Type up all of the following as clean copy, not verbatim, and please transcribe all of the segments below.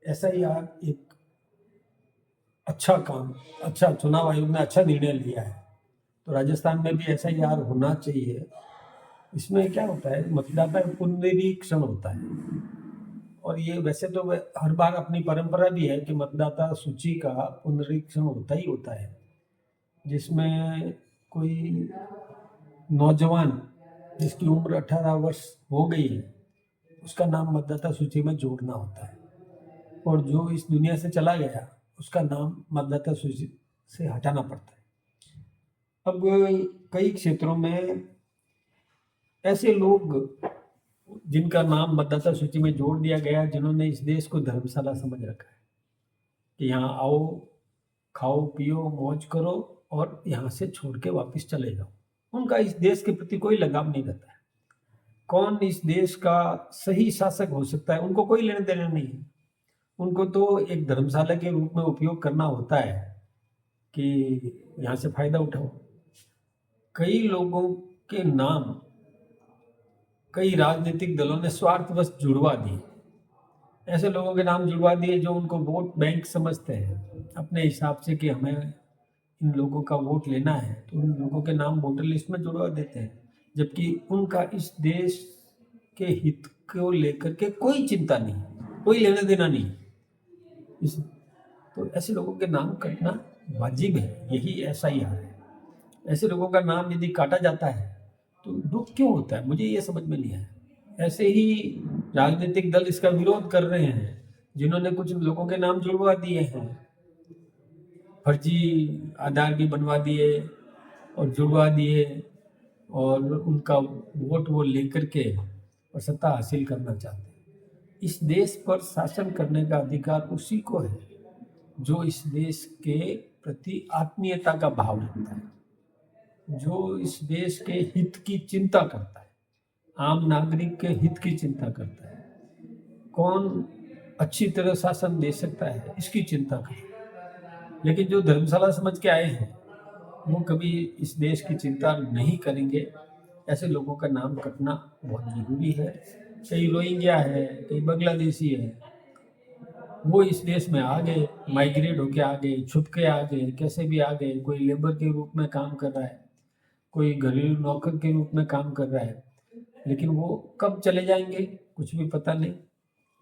SIR एक अच्छा काम, अच्छा चुनाव आयोग ने अच्छा निर्णय लिया है। तो राजस्थान में भी एसआईआर होना चाहिए। इसमें क्या होता है, मतदाता पुनरीक्षण होता है। और ये वैसे तो हर बार अपनी परंपरा भी है कि मतदाता सूची का पुनरीक्षण होता ही होता है, जिसमें कोई नौजवान जिसकी उम्र 18 वर्ष हो गई है उसका नाम मतदाता सूची में जोड़ना होता है, और जो इस दुनिया से चला गया उसका नाम मतदाता सूची से हटाना पड़ता है। अब कई क्षेत्रों में ऐसे लोग जिनका नाम मतदाता सूची में जोड़ दिया गया, जिन्होंने इस देश को धर्मशाला समझ रखा है कि यहाँ आओ, खाओ पियो, मौज करो और यहाँ से छोड़ के वापस चले जाओ। उनका इस देश के प्रति कोई लगाव नहीं रहता है। कौन इस देश का सही शासक हो सकता है, उनको कोई लेने देना नहीं है। उनको तो एक धर्मशाला के रूप में उपयोग करना होता है कि यहाँ से फायदा उठाओ। कई लोगों के नाम कई राजनीतिक दलों ने स्वार्थवश जुड़वा दिए। ऐसे लोगों के नाम जुड़वा दिए जो उनको वोट बैंक समझते हैं अपने हिसाब से कि हमें इन लोगों का वोट लेना है, तो उन लोगों के नाम वोटर लिस्ट में जुड़वा देते हैं, जबकि उनका इस देश के हित को लेकर के कोई चिंता नहीं, कोई लेना देना नहीं। इस तो ऐसे लोगों के नाम कटना वाजिब है, यही एसआईआर है। ऐसे लोगों का नाम यदि काटा जाता है तो दुख क्यों होता है, मुझे ये समझ में नहीं आया। ऐसे ही राजनीतिक दल इसका विरोध कर रहे हैं, जिन्होंने कुछ लोगों के नाम जुड़वा दिए हैं, फर्जी आधार भी बनवा दिए और जुड़वा दिए, और उनका वोट वो लेकर के और सत्ता हासिल करना चाहते हैं। इस देश पर शासन करने का अधिकार उसी को है जो इस देश के प्रति आत्मीयता का भाव रखता है, जो इस देश के हित की चिंता करता है, आम नागरिक के हित की चिंता करता है। कौन अच्छी तरह शासन दे सकता है, इसकी चिंता करता है। लेकिन जो धर्मशाला समझ के आए हैं वो कभी इस देश की चिंता नहीं करेंगे। ऐसे लोगों का नाम कटना बहुत जरूरी है। कई रोहिंग्या है, कई बांग्लादेशी है, वो इस देश में आ गए, माइग्रेट होके आ गए, छुप के आ गए, कैसे भी आ गए। कोई लेबर के रूप में काम कर रहा है, कोई घरेलू नौकर के रूप में काम कर रहा है, लेकिन वो कब चले जाएंगे कुछ भी पता नहीं।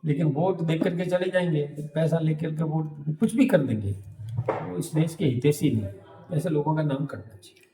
लेकिन वोट दे करके चले जाएंगे, पैसा लेकर के वोट कुछ भी कर देंगे। वो इस देश के हितैषी नहीं। ऐसे लोगों का नाम कटना चाहिए।